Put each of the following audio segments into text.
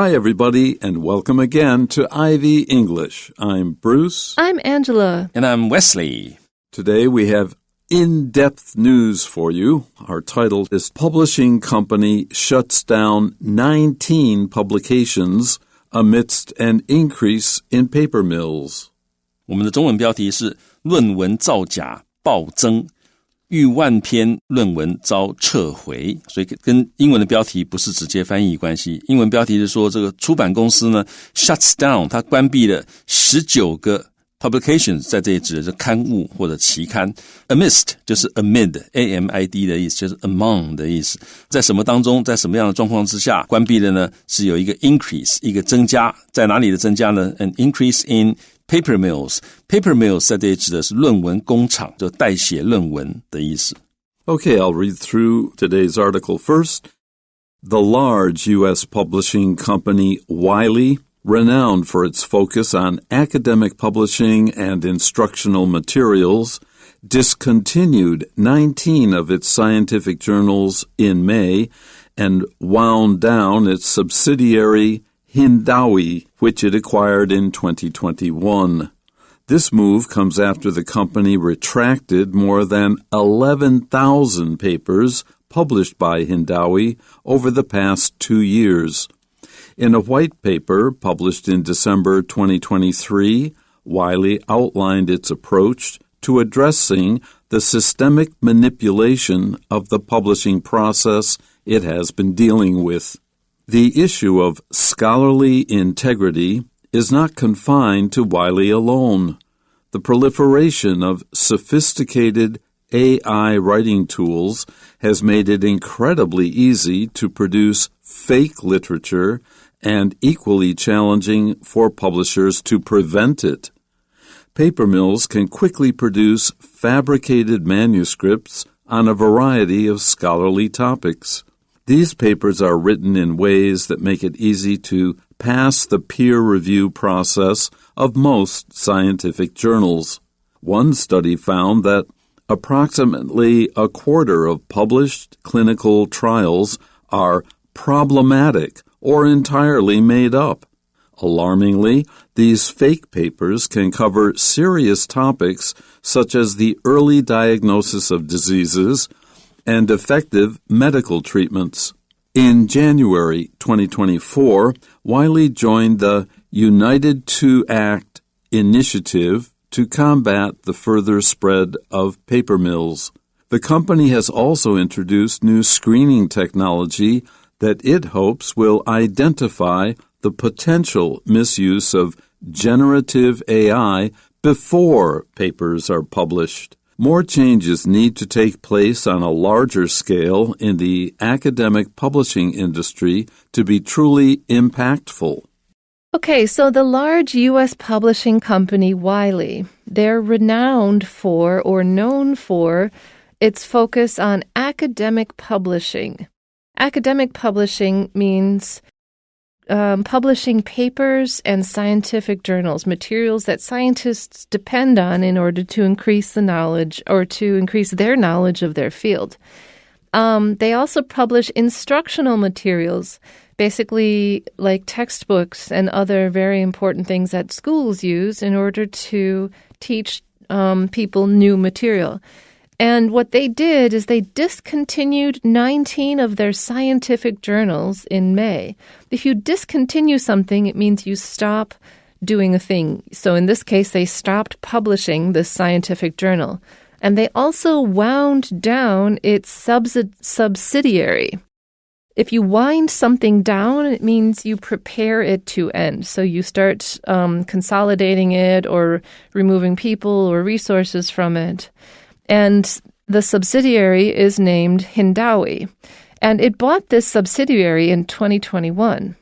Hi, everybody, and welcome again to Ivy English. I'm Bruce. I'm Angela. And I'm Wesley. Today we have in-depth news for you. Our title is Publishing Company Shuts Down 19 Publications Amidst an Increase in Paper Mills. 我们的中文标题是论文造假暴增，逾万篇论文遭撤回，所以跟英文的标题不是直接翻译关系。英文标题是说这个出版公司呢 shuts down， 它关闭了19个 publications， 在这里指的是刊物或者期刊。amidst 就是 amid A-M-I-D 的意思，就是 among 的意思。在什么当中，在什么样的状况之下关闭的呢？是有一个 increase， 一个增加。在哪里的增加呢？ An increase in paper mills. Paper mills 在这里指的是论文工厂，就代写论文的意思。Okay, I'll read through today's article first. The large U.S. publishing company Wiley, renowned for its focus on academic publishing and instructional materials, discontinued 19 of its scientific journals in May and wound down its subsidiary Hindawi, which it acquired in 2021. This move comes after the company retracted more than 11,000 papers published by Hindawi over the past 2 years. In a white paper published in December 2023, Wiley outlined its approach to addressing the systemic manipulation of the publishing process it has been dealing with. The issue of scholarly integrity is not confined to Wiley alone. The proliferation of sophisticated AI writing tools has made it incredibly easy to produce fake literature and equally challenging for publishers to prevent it. Paper mills can quickly produce fabricated manuscripts on a variety of scholarly topics. These papers are written in ways that make it easy to pass the peer review process of most scientific journals. One study found that approximately a quarter of published clinical trials are problematic or entirely made up. Alarmingly, these fake papers can cover serious topics such as the early diagnosis of diseases and effective medical treatments. In January 2024, Wiley joined the United to Act initiative to combat the further spread of paper mills. The company has also introduced new screening technology that it hopes will identify the potential misuse of generative AI before papers are published. More changes need to take place on a larger scale in the academic publishing industry to be truly impactful. Okay, so the large U.S. publishing company Wiley, they're renowned for or known for its focus on academic publishing. Academic publishing means publishing papers and scientific journals, materials that scientists depend on in order to increase the knowledge or to increase their knowledge of their field. They also publish instructional materials, basically like textbooks and other very important things that schools use in order to teach people new material. And what they did is they discontinued 19 of their scientific journals in May. If you discontinue something, it means you stop doing a thing. So in this case, they stopped publishing this scientific journal. And they also wound down its subsidiary. If you wind something down, it means you prepare it to end. So you start consolidating it or removing people or resources from it. And the subsidiary is named Hindawi. And it bought this subsidiary in 2021.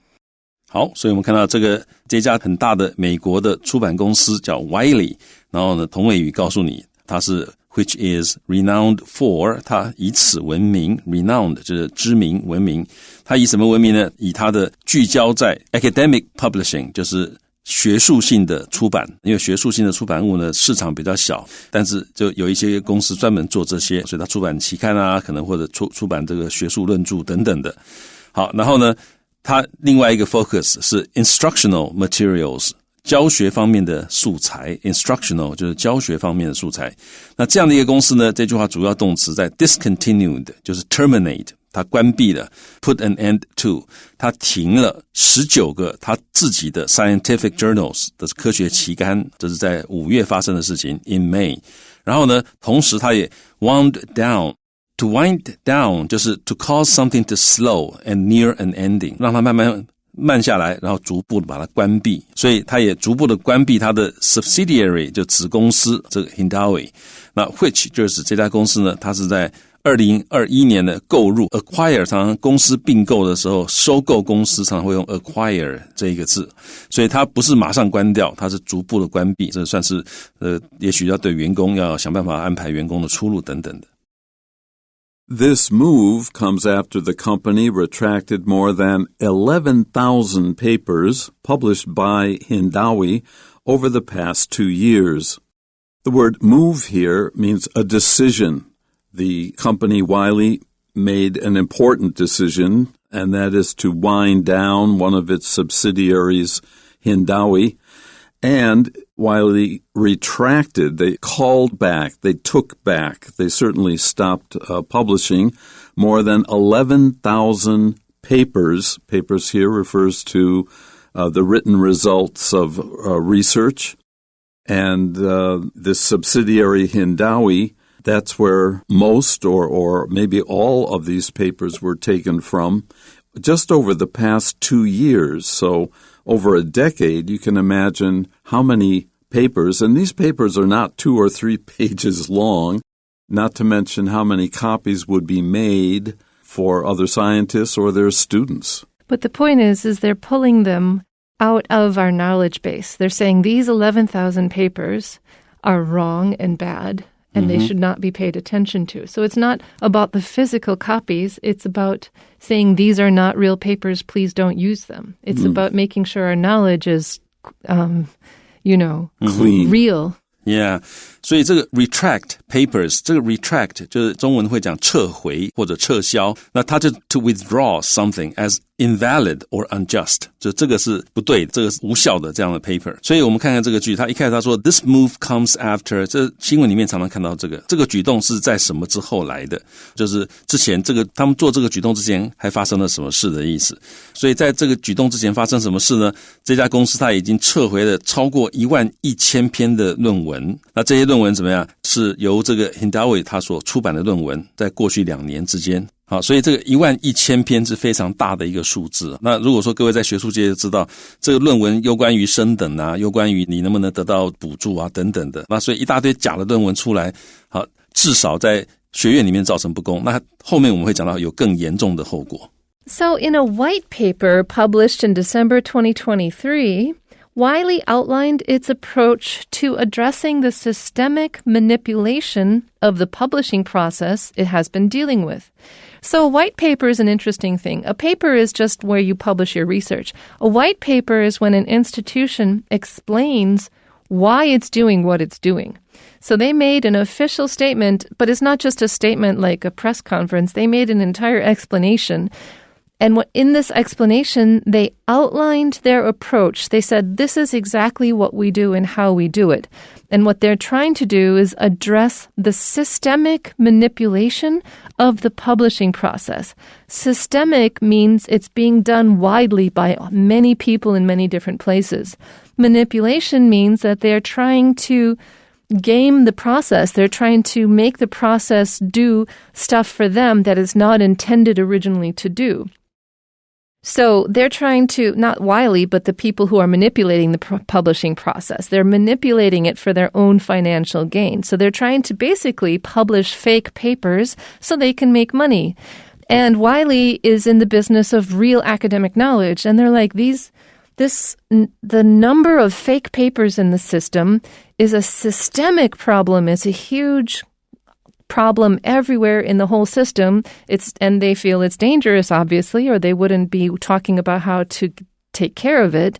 好，所以我们看到这家很大的美国的出版公司叫 Wiley， 然后呢，同位语告诉你它是 which is renowned for， 它以此闻名 ，renowned 就是知名闻名。它以什么闻名呢？以它的聚焦在 academic publishing， 就是学术性的出版，因为学术性的出版物呢市场比较小，但是就有一些公司专门做这些，所以它出版期刊啊，可能或者出版这个学术论著等等的。好，然后呢它另外一个 focus 是 instructional materials， 教学方面的素材， instructional 就是教学方面的素材。那这样的一个公司呢，这句话主要动词在 discontinued， 就是 terminate， 它关闭了 put an end to， 它停了19个它自己的 scientific journals 的科学期刊，这是在5月发生的事情 in May。 然后呢，同时它也 wound down，To wind down 就是 to cause something to slow and near an ending， 让它慢下来，然后逐步的把它关闭。所以它也逐步的关闭它的 subsidiary 就子公司这个 Hindawi。那 which 就是这家公司呢，它是在2021年的购入 acquire， 常常公司并购的时候，收购公司常常会用 acquire 这一个字，所以它不是马上关掉，它是逐步的关闭。这算是也许要对员工要想办法安排员工的出路等等的。This move comes after the company retracted more than 11,000 papers published by Hindawi over the past 2 years. The word move here means a decision. The company Wiley made an important decision, and that is to wind down one of its subsidiaries, Hindawi, and Wiley retracted, they called back, they took back, they certainly stopped publishing more than 11,000 papers. Papers here refers to the written results of research. And this subsidiary Hindawi, that's where most or maybe all of these papers were taken from just over the past 2 years. So over a decade, you can imagine how many papers, and these papers are not 2 or 3 pages long, not to mention how many copies would be made for other scientists or their students. But the point is they're pulling them out of our knowledge base. They're saying these 11,000 papers are wrong and bad, and they should not be paid attention to. So it's not about the physical copies. It's about saying these are not real papers. Please don't use them. It's about making sure our knowledge is, clean, real. Yeah. 所以这个 retract papers， 这个 retract 就是中文会讲撤回或者撤销，那它就 to withdraw something as invalid or unjust， 就这个是不对，这个是无效的这样的 paper。 所以我们看看这个句，他一开始他说 this move comes after， 这新闻里面常常看到这个举动是在什么之后来的，就是之前这个他们做这个举动之前还发生了什么事的意思。所以在这个举动之前发生什么事呢？这家公司它已经撤回了超过11000篇的论文，那这些论文怎么样？是由这个 Hindawi 他所出版的论文，在过去2年之间。好，所以这个11000篇是非常大的一个数字。那如果说各位在学术界就知道，这个论文有关于升等啊，有关于你能不能得到补助啊等等的，那所以一大堆假的论文出来，好，至少在学院里面造成不公。那后面我们会讲到有更严重的后果。So in a white paper published in December 2023, Wiley outlined its approach to addressing the systemic manipulation of the publishing process it has been dealing with. So a white paper is an interesting thing. A paper is just where you publish your research. A white paper is when an institution explains why it's doing what it's doing. So they made an official statement, but it's not just a statement like a press conference. They made an entire explanation. And in this explanation, they outlined their approach. They said, this is exactly what we do and how we do it. And what they're trying to do is address the systemic manipulation of the publishing process. Systemic means it's being done widely by many people in many different places. Manipulation means that they're trying to game the process. They're trying to make the process do stuff for them that is not intended originally to do. So they're trying to, not Wiley, but the people who are manipulating the publishing process. They're manipulating it for their own financial gain. So they're trying to basically publish fake papers so they can make money. And Wiley is in the business of real academic knowledge. And they're like, the number of fake papers in the system is a systemic problem. It's a huge problem everywhere in the whole system. And they feel it's dangerous, obviously, or they wouldn't be talking about how to take care of it.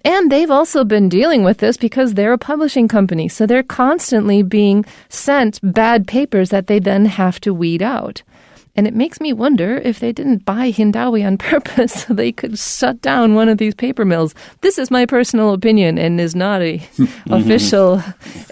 And they've also been dealing with this because they're a publishing company. So they're constantly being sent bad papers that they then have to weed out. And it makes me wonder if they didn't buy Hindawi on purpose so they could shut down one of these paper mills. This is my personal opinion and is not a official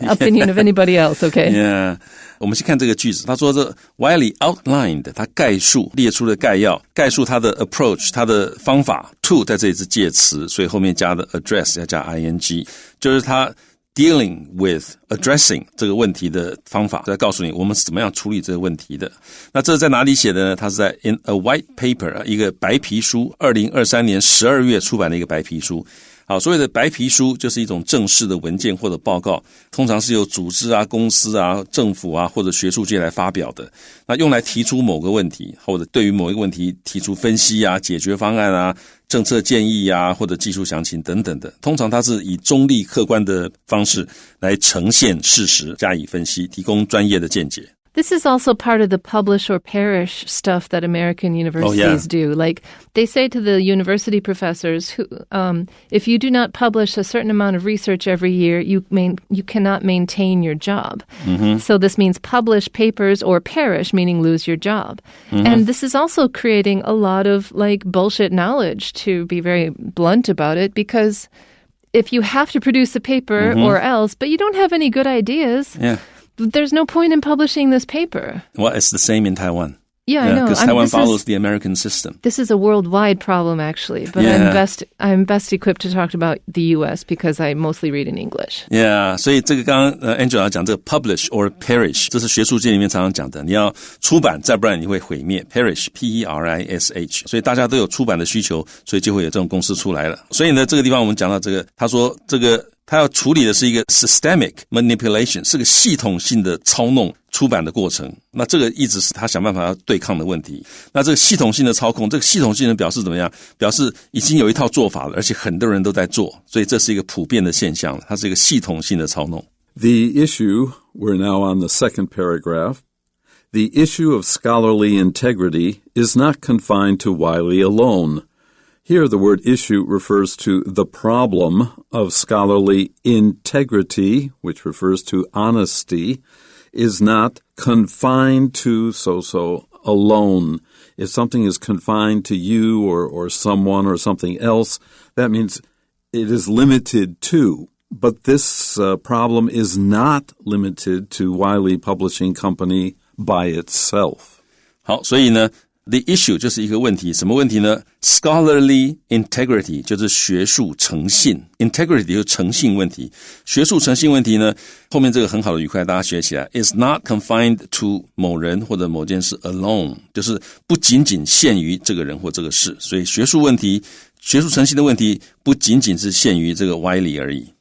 opinion of anybody else, okay? Yeah. 我们先看这个句子，他说这 Wiley outlined 他概述列出了概要，概述他的 approach 他的方法 to 在这里是介词，所以后面加的 address 要加 ing， 就是他dealing with addressing 这个问题的方法，在告诉你我们是怎么样处理这个问题的。那这是在哪里写的呢？它是在 in a white paper 一个白皮书，2023年12月出版的一个白皮书。好，所谓的白皮书就是一种正式的文件或者报告，通常是由组织啊、公司啊、政府啊或者学术界来发表的。那用来提出某个问题，或者对于某一个问题提出分析啊、解决方案啊、政策建议啊或者技术详情等等的。通常它是以中立客观的方式来呈现事实，加以分析，提供专业的见解。This is also part of the publish or perish stuff that American universities do. Like, they say to the university professors, who, if you do not publish a certain amount of research every year, you cannot maintain your job. Mm-hmm. So this means publish papers or perish, meaning lose your job. Mm-hmm. And this is also creating a lot of, like, bullshit knowledge, to be very blunt about it, because if you have to produce a paper or else, but you don't have any good ideas... There's no point in publishing this paper. Well, it's the same in Taiwan. Yeah, I know. Because Taiwan follows the American system. This is a worldwide problem, actually. But I'm best equipped to talk about the U.S. because I mostly read in English. Yeah, 所以这个刚刚Angela 讲这个 publish or perish， 这是学术界里面常常讲的。你要出版，再不然你会毁灭。perish, P-E-R-I-S-H。所以大家都有出版的需求，所以就会有这种公司出来了。所以呢，这个地方我们讲到这个，他说这个他要处理的是一个 systemic manipulation， 是个系统性的操弄出版的过程。那这个一直是他想办法要对抗的问题。那这个系统性的操控，这个系统性的表示怎么样？表示已经有一套做法了，而且很多人都在做，所以这是一个普遍的现象，它是一个系统性的操弄。The issue, we're now on the second paragraph, the issue of scholarly integrity is not confined to Wiley alone.Here, the word issue refers to the problem of scholarly integrity, which refers to honesty, is not confined to so-so alone. If something is confined to you or someone or something else, that means it is limited to. But this problem is not limited to Wiley Publishing Company by itself. 好，所以呢The issue 就是一个问题，什么问题呢？ Scholarly integrity 就是学术诚信 ，integrity 就是诚信问题。学术诚信问题呢，后面这个很好的语块大家学起来 ，is not confined to 某人或者某件事 alone， 就是不仅仅限于这个人或这个事。所以学术问题、学术诚信的问题，不仅仅是限于这个Wiley而已。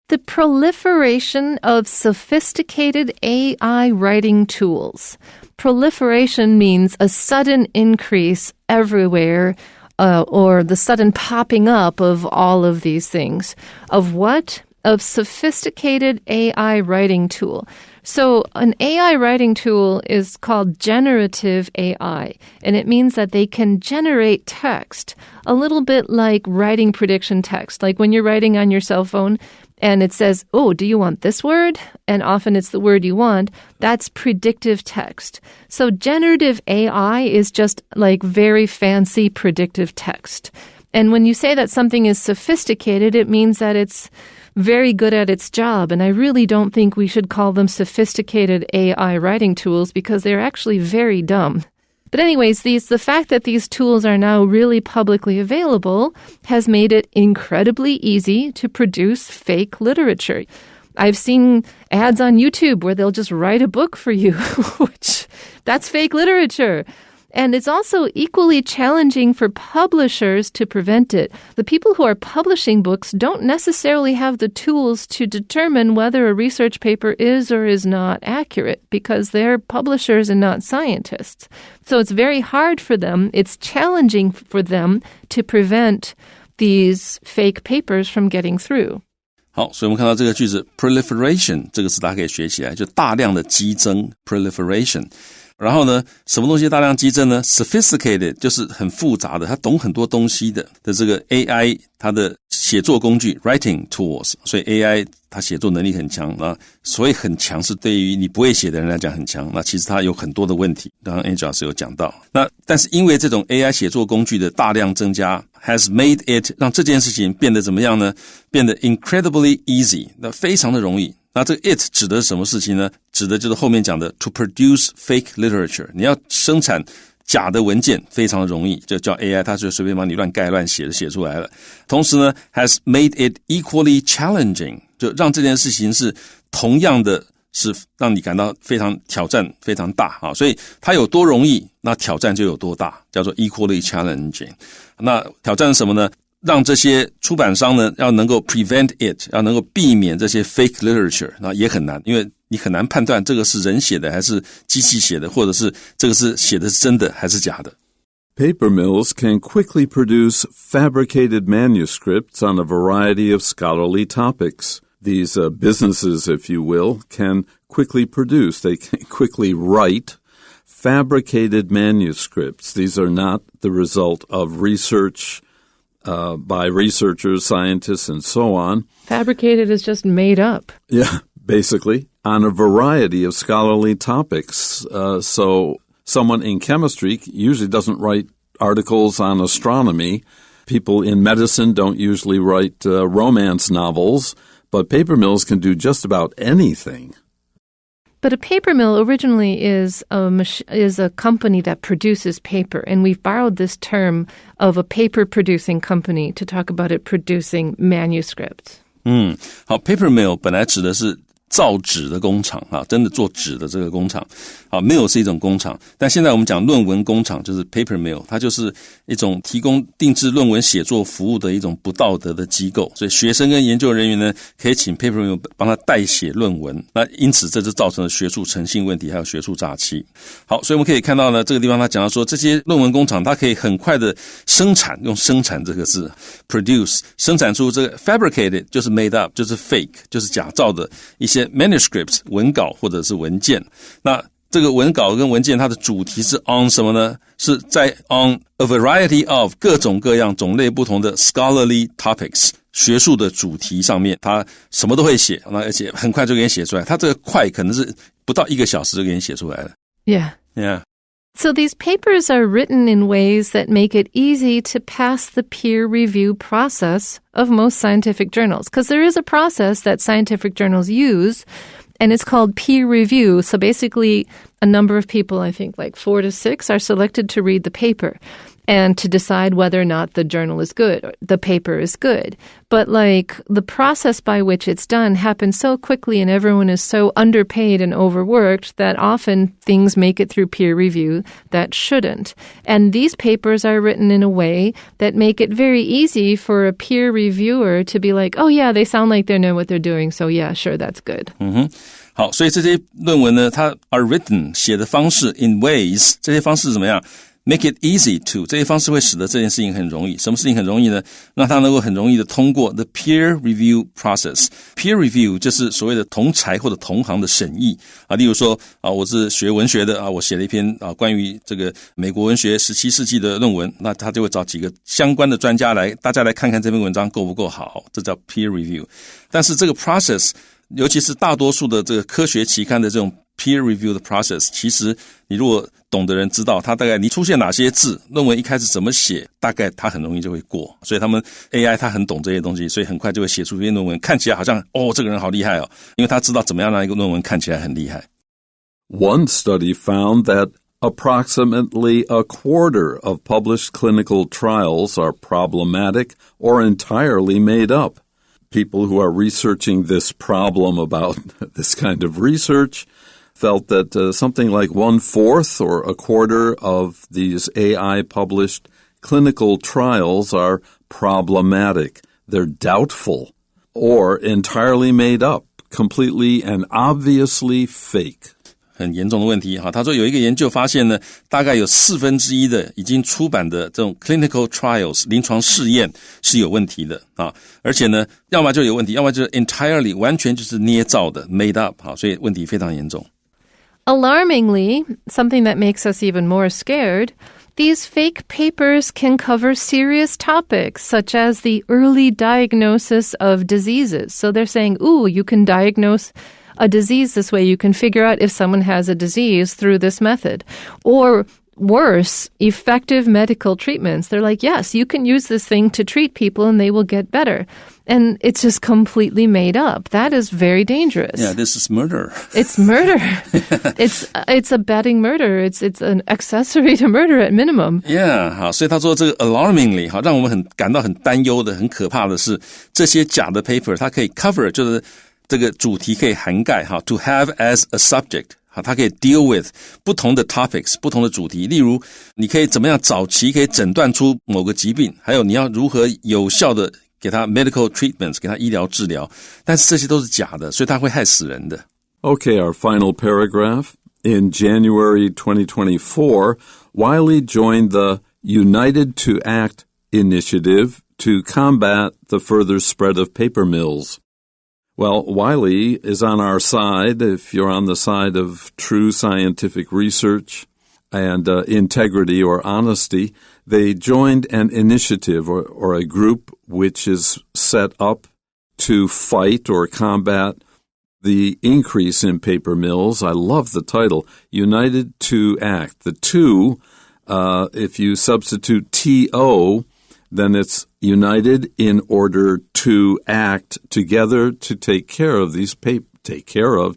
The proliferation of sophisticated AI writing tools.Proliferation means a sudden increase everywhere, or the sudden popping up of all of these things. Of what? Of sophisticated AI writing tool. So an AI writing tool is called generative AI, and it means that they can generate text, a little bit like writing prediction text. Like when you're writing on your cell phone,and it says, oh, do you want this word? And often it's the word you want. That's predictive text. So generative AI is just like very fancy predictive text. And when you say that something is sophisticated, it means that it's very good at its job. And I really don't think we should call them sophisticated AI writing tools because they're actually very dumb.But anyways, the fact that these tools are now really publicly available has made it incredibly easy to produce fake literature. I've seen ads on YouTube where they'll just write a book for you, which that's fake literature. And it's also equally challenging for publishers to prevent it. The people who are publishing books don't necessarily have the tools to determine whether a research paper is or is not accurate because they're publishers and not scientists. So it's very hard for them. It's challenging for them to prevent these fake papers from getting through. 好，所以我们看到这个句子 proliferation 这个词大家可以学起来，就大量的激增 proliferation。然后呢，什么东西大量激增呢？ Sophisticated 就是很复杂的，它懂很多东西的这个 AI， 它的写作工具 writing tools， 所以 AI 它写作能力很强啊，所以很强是对于你不会写的人来讲很强。那其实它有很多的问题，刚刚 Angel 老师有讲到。那但是因为这种 AI 写作工具的大量增加 has made it 让这件事情变得怎么样呢？变得 incredibly easy， 那非常的容易。那这个 it 指的是什么事情呢？指的就是后面讲的 to produce fake literature， 你要生产假的文件非常的容易，就叫 AI 它就随便帮你乱盖乱写的写出来了。同时呢 has made it equally challenging， 就让这件事情是同样的是让你感到非常挑战非常大啊，所以它有多容易，那挑战就有多大，叫做 equally challenging。那挑战是什么呢？让这些出版商呢要能够 prevent it， 要能够避免这些 fake literature， 那也很难，因为你很难判断这个是人写的还是机器写的，或者是这个是写的是真的还是假的。Paper mills can quickly produce fabricated manuscripts on a variety of scholarly topics. These businesses, if you will, can quickly produce, they can quickly write fabricated manuscripts. These are not the result of research by researchers, scientists, and so on. Fabricated is just made up. Yeah, basically, on a variety of scholarly topics. So someone in chemistry usually doesn't write articles on astronomy. People in medicine don't usually write romance novels, but paper mills can do just about anything. But a paper mill originally is a company that produces paper, and we've borrowed this term of a paper-producing company to talk about it producing manuscripts. 好 ，paper mill 本来指的是造纸的工厂啊，真的做纸的这个工厂。好 ，mill 是一种工厂，但现在我们讲论文工厂就是 paper mill， 它就是一种提供定制论文写作服务的一种不道德的机构。所以学生跟研究人员呢，可以请 paper mill 帮他代写论文，那因此这就造成了学术诚信问题，还有学术诈欺。好，所以我们可以看到呢，这个地方他讲到说，这些论文工厂它可以很快的生产，用生产这个字 produce 生产出这个 fabricated 就是 made up 就是 fake 就是假造的一些manuscripts 文稿或者是文件。那这个文稿跟文件它的主题是 on 什么呢？是在 on a variety of 各种各样种类不同的 scholarly topics 学术的主题上面，它什么都会写，那而且很快就给你写出来。它这个快可能是不到1个小时就给你写出来了。Yeah. So these papers are written in ways that make it easy to pass the peer review process of most scientific journals. Because there is a process that scientific journals use, and it's called peer review. So basically, a number of people, I think like 4 to 6, are selected to read the paper and to decide whether or not the journal is good, or the paper is good. But like the process by which it's done happens so quickly and everyone is so underpaid and overworked that often things make it through peer review that shouldn't. And these papers are written in a way that make it very easy for a peer reviewer to be like, oh yeah, they sound like they know what they're doing, so yeah, sure, that's good. 好，所以这些论文呢，它 are written 写的方式 in ways 这些方式怎么样？Make it easy to 这些方式会使得这件事情很容易。什么事情很容易呢？让它能够很容易的通过 the peer review process。 Peer review 就是所谓的同侪或者同行的审议啊。例如说啊，我是学文学的啊，我写了一篇啊关于这个美国文学17世纪的论文，那他就会找几个相关的专家来，大家来看看这篇文章够不够好，这叫 peer review。但是这个 process， 尤其是大多数的这个科学期刊的这种peer review 的 process， 其实你如果懂的人知道，他大概你出现哪些字，论文一开始怎么写，大概他很容易就会过。所以他们 AI 他很懂这些东西，所以很快就会写出一篇论文，看起来好像哦，这个人好厉害哦，因为他知道怎么样让一个论文看起来很厉害。One study found that approximately a quarter of published clinical trials are problematic or entirely made up. People who are researching this problem about this kind of research felt that something like 1/4 or a quarter of these AI-published clinical trials are problematic. They're doubtful or entirely made up, completely and obviously fake. 很严重的问题哈，他说有一个研究发现呢，大概有1/4的已经出版的这种 clinical trials 临床试验是有问题的啊，而且呢，要么就有问题，要么就是 entirely 完全就是捏造的 made up 哈，所以问题非常严重。Alarmingly, something that makes us even more scared These fake papers can cover serious topics, such as the early diagnosis of diseases. So they're saying, you can diagnose a disease this way. You can figure out if someone has a disease through this method. Or worse, effective medical treatments. They're like, yes, you can use this thing to treat people and they will get better. And it's just completely made up. That is very dangerous. Yeah, this is murder. It's murder. It's abetting murder. It's an accessory to murder at minimum. Yeah, 好，所以他说这个 alarmingly 好，让我们感到很担忧的、很可怕的是，这些假的 paper 它可以 cover， 就是这个主题可以涵盖哈 ，to have as a subject。好，它可以 deal with 不同的 topics 不同的主题，例如你可以怎么样早期可以诊断出某个疾病，还有你要如何有效的给它 medical treatments 给它医疗治疗，但是这些都是假的，所以它会害死人的。Okay, our final paragraph. In January 2024, Wiley joined the United to Act initiative to combat the further spread of paper mills. Well, Wiley is on our side if you're on the side of true scientific research and integrity or honesty. They joined an initiative or a group which is set up to fight or combat the increase in paper mills. I love the title, United to Act. The two, if you substitute T-O, then it's united in order to act together to take care of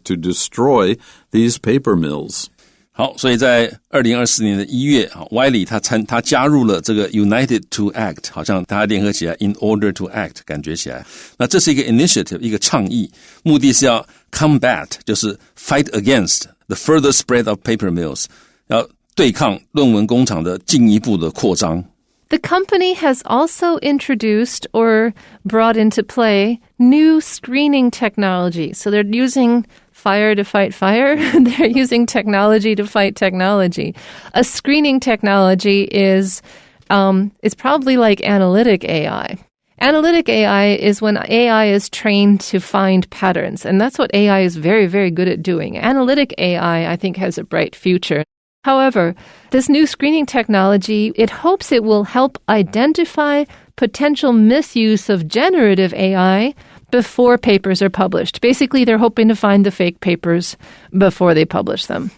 to destroy these paper mills. 好，所以在2024年的1月 Wiley 他加入了这个 United to Act， 好像大家联合起来 in order to act 感觉起来。那这是一个 initiative， 一个倡议，目的是要 combat， 就是 fight against the further spread of paper mills， 要对抗论文工厂的进一步的扩张。The company has also introduced or brought into play new screening technology. So they're using fire to fight fire. They're using technology to fight technology. A screening technology is it's probably like analytic AI. Analytic AI is when AI is trained to find patterns, and that's what AI is very, very good at doing. Analytic AI, I think, has a bright future. However, this new screening technology, it hopes it will help identify potential misuse of generative AI before papers are published. Basically, they're hoping to find the fake papers before they publish them.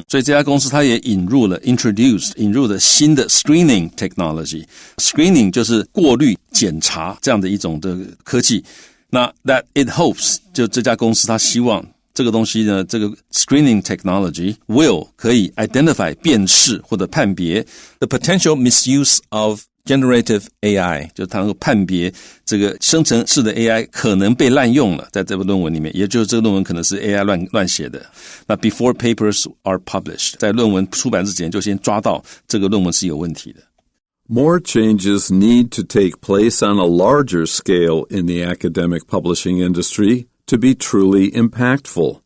所以这家公司它也引入了新的 screening technology. Screening 就是过滤、检查这样的一种的科技。那 that it hopes 就这家公司它希望这个东西呢，这个 screening technology will 可以 identify 辨识或者判别 the potential misuse of generative AI， 就是它能够判别这个生成式的 AI 可能被滥用了，在这个论文里面，也就是这个论文可能是 AI 乱写的。那 before papers are published， 在论文出版之前就先抓到这个论文是有问题的。More changes need to take place on a larger scale in the academic publishing industry to be truly impactful.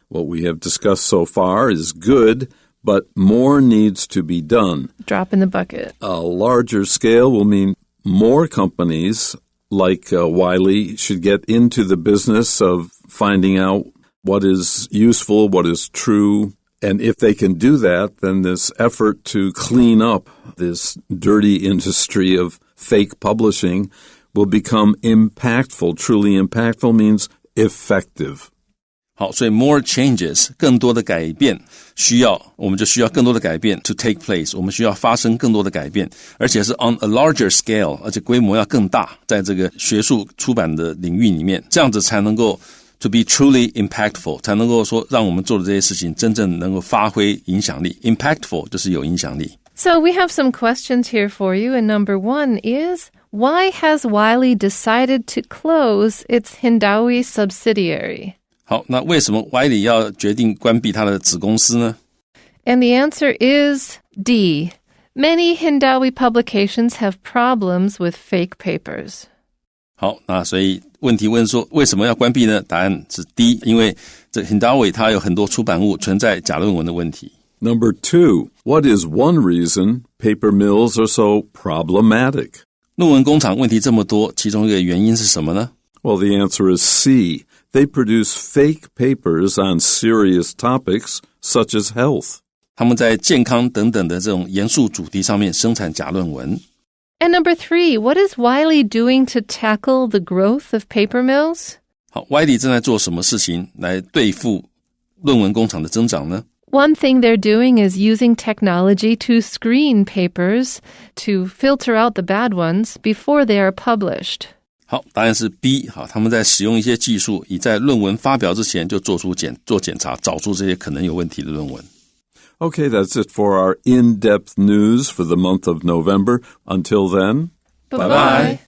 What we have discussed so far is good, but more needs to be done. Drop in the bucket. A larger scale will mean more companies like Wiley should get into the business of finding out what is useful, what is true. And if they can do that, then this effort to clean up this dirty industry of fake publishing will become impactful. Truly impactful means effective. 好，所以 more changes 更多的改变我们就需要更多的改变 to take place， 我们需要发生更多的改变，而且是 on a larger scale， 而且规模要更大，在这个学术出版的领域里面，这样子才能够 to be truly impactful， 才能够说让我们做的这些事情真正能够发挥影响力。 impactful 就是有影响力。 So we have some questions here for you, and number one is, why has Wiley decided to close its Hindawi subsidiary? 好，那为什么 Wiley 要决定关闭他的子公司呢？ And the answer is D. Many Hindawi publications have problems with fake papers. 好，那所以问题问说为什么要关闭呢？答案是 D， 因为这 Hindawi 它有很多出版物存在假论文的问题。Number 2, what is one reason paper mills are so problematic? 论文工厂问题这么多，其中一个原因是什么呢？ Well, the answer is C. They produce fake papers on serious topics such as health. 他们在健康等等的这种严肃主题上面生产假论文。And number 3, what is Wiley doing to tackle the growth of paper mills? 好 Wiley 正在做什么事情来对付论文工厂的增长呢？ One thing they're doing is using technology to screen papers to filter out the bad ones before they are published. 好，答案是 B。 好，他们在使用一些技术，以在论文发表之前就做检查，找出这些可能有问题的论文。Okay, that's it for our in-depth news for the month of November. Until then, Bye-bye.